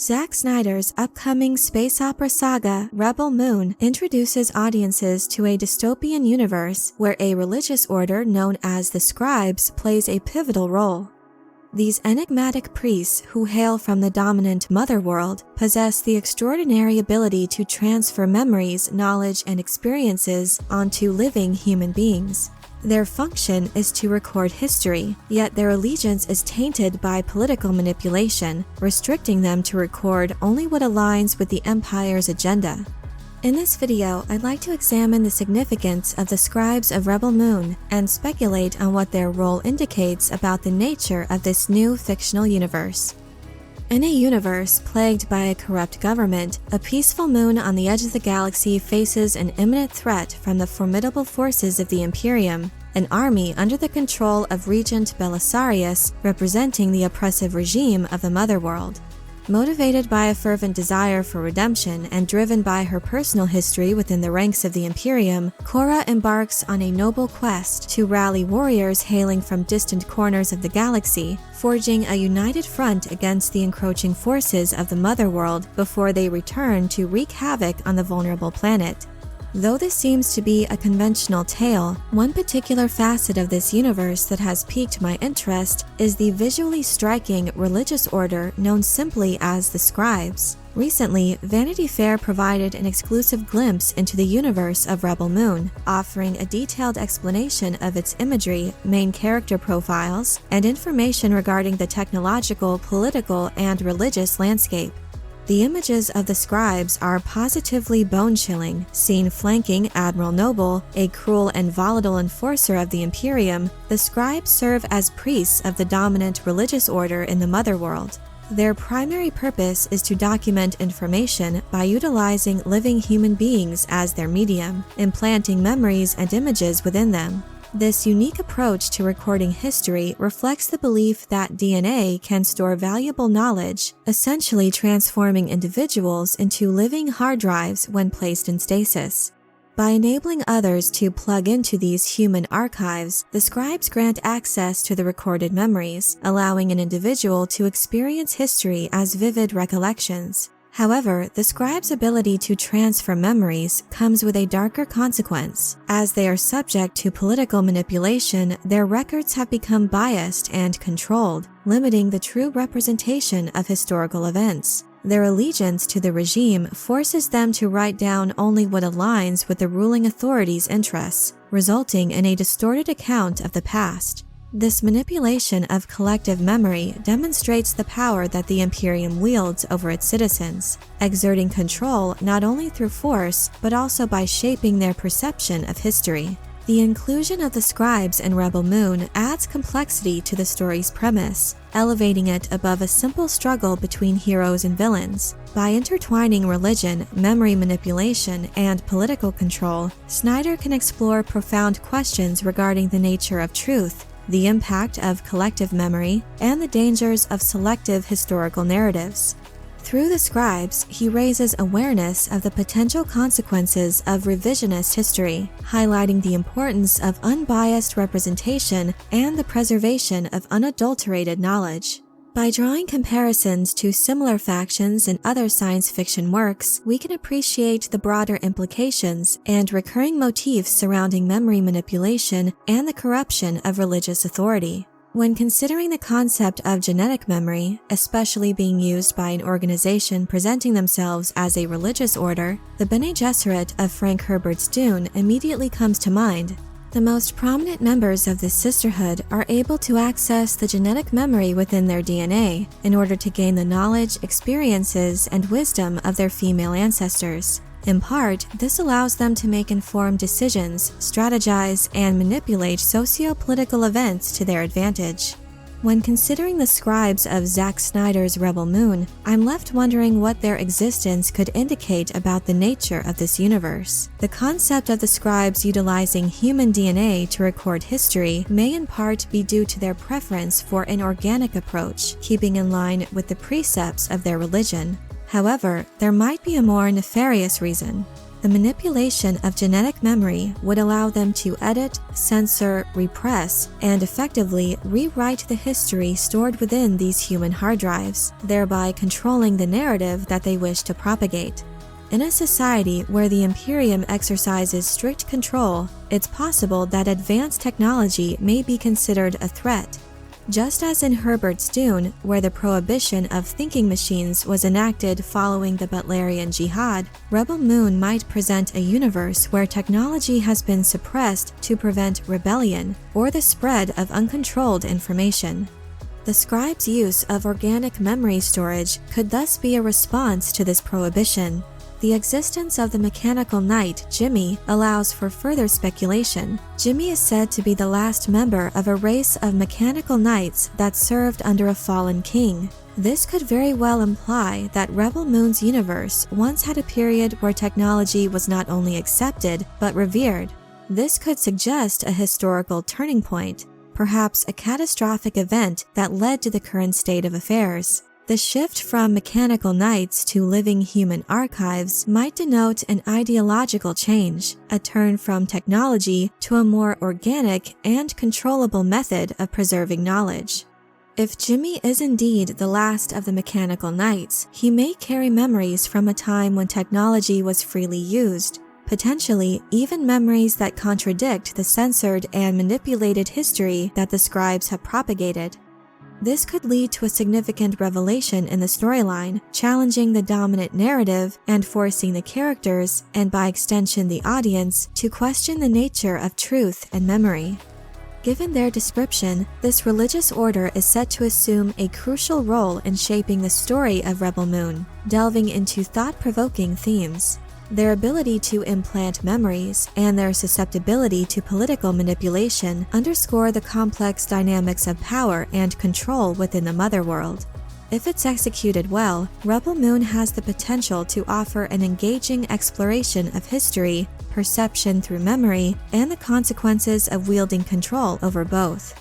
Zack Snyder's upcoming space opera saga, Rebel Moon, introduces audiences to a dystopian universe where a religious order known as the Scribes plays a pivotal role. These enigmatic priests, who hail from the dominant mother world, possess the extraordinary ability to transfer memories, knowledge, and experiences onto living human beings. Their function is to record history, yet their allegiance is tainted by political manipulation, restricting them to record only what aligns with the Empire's agenda. In this video, I'd like to examine the significance of the Scribes of Rebel Moon and speculate on what their role indicates about the nature of this new fictional universe. In a universe plagued by a corrupt government, a peaceful moon on the edge of the galaxy faces an imminent threat from the formidable forces of the Imperium, an army under the control of Regent Belisarius, representing the oppressive regime of the Motherworld. Motivated by a fervent desire for redemption and driven by her personal history within the ranks of the Imperium, Korra embarks on a noble quest to rally warriors hailing from distant corners of the galaxy, forging a united front against the encroaching forces of the Motherworld before they return to wreak havoc on the vulnerable planet. Though this seems to be a conventional tale, one particular facet of this universe that has piqued my interest is the visually striking religious order known simply as the Scribes. Recently, Vanity Fair provided an exclusive glimpse into the universe of Rebel Moon, offering a detailed explanation of its imagery, main character profiles, and information regarding the technological, political, and religious landscape. The images of the Scribes are positively bone-chilling, seen flanking Admiral Noble, a cruel and volatile enforcer of the Imperium. The Scribes serve as priests of the dominant religious order in the Motherworld. Their primary purpose is to document information by utilizing living human beings as their medium, implanting memories and images within them. This unique approach to recording history reflects the belief that DNA can store valuable knowledge, essentially transforming individuals into living hard drives when placed in stasis. By enabling others to plug into these human archives, the Scribes grant access to the recorded memories, allowing an individual to experience history as vivid recollections. However, the Scribes' ability to transfer memories comes with a darker consequence. As they are subject to political manipulation, their records have become biased and controlled, limiting the true representation of historical events. Their allegiance to the regime forces them to write down only what aligns with the ruling authorities' interests, resulting in a distorted account of the past. This manipulation of collective memory demonstrates the power that the Imperium wields over its citizens, exerting control not only through force, but also by shaping their perception of history. The inclusion of the Scribes in Rebel Moon adds complexity to the story's premise, elevating it above a simple struggle between heroes and villains. By intertwining religion, memory manipulation, and political control, Snyder can explore profound questions regarding the nature of truth, the impact of collective memory, and the dangers of selective historical narratives. Through the Scribes, he raises awareness of the potential consequences of revisionist history, highlighting the importance of unbiased representation and the preservation of unadulterated knowledge. By drawing comparisons to similar factions in other science fiction works, we can appreciate the broader implications and recurring motifs surrounding memory manipulation and the corruption of religious authority. When considering the concept of genetic memory, especially being used by an organization presenting themselves as a religious order, the Bene Gesserit of Frank Herbert's Dune immediately comes to mind. The most prominent members of this sisterhood are able to access the genetic memory within their DNA in order to gain the knowledge, experiences, and wisdom of their female ancestors. In part, this allows them to make informed decisions, strategize, and manipulate socio-political events to their advantage. When considering the Scribes of Zack Snyder's Rebel Moon, I'm left wondering what their existence could indicate about the nature of this universe. The concept of the Scribes utilizing human DNA to record history may in part be due to their preference for an organic approach, keeping in line with the precepts of their religion. However, there might be a more nefarious reason. The manipulation of genetic memory would allow them to edit, censor, repress, and effectively rewrite the history stored within these human hard drives, thereby controlling the narrative that they wish to propagate. In a society where the Imperium exercises strict control, it's possible that advanced technology may be considered a threat. Just as in Herbert's Dune, where the prohibition of thinking machines was enacted following the Butlerian Jihad, Rebel Moon might present a universe where technology has been suppressed to prevent rebellion or the spread of uncontrolled information. The Scribes' use of organic memory storage could thus be a response to this prohibition. The existence of the mechanical knight, Jimmy, allows for further speculation. Jimmy is said to be the last member of a race of mechanical knights that served under a fallen king. This could very well imply that Rebel Moon's universe once had a period where technology was not only accepted, but revered. This could suggest a historical turning point, perhaps a catastrophic event that led to the current state of affairs. The shift from mechanical knights to living human archives might denote an ideological change, a turn from technology to a more organic and controllable method of preserving knowledge. If Jimmy is indeed the last of the mechanical knights, he may carry memories from a time when technology was freely used, potentially even memories that contradict the censored and manipulated history that the scribes have propagated. This could lead to a significant revelation in the storyline, challenging the dominant narrative and forcing the characters, and by extension the audience, to question the nature of truth and memory. Given their description, this religious order is set to assume a crucial role in shaping the story of Rebel Moon, delving into thought-provoking themes. Their ability to implant memories and their susceptibility to political manipulation underscore the complex dynamics of power and control within the Mother World. If it's executed well, Rebel Moon has the potential to offer an engaging exploration of history, perception through memory, and the consequences of wielding control over both.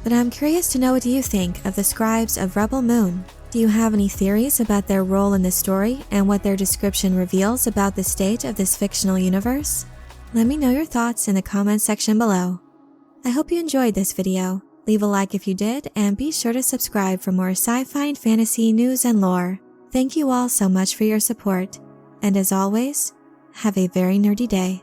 But I'm curious to know what you think of the Scribes of Rebel Moon. Do you have any theories about their role in the story and what their description reveals about the state of this fictional universe? Let me know your thoughts in the comments section below. I hope you enjoyed this video. Leave a like if you did, and be sure to subscribe for more sci-fi and fantasy news and lore. Thank you all so much for your support, and as always, have a very nerdy day.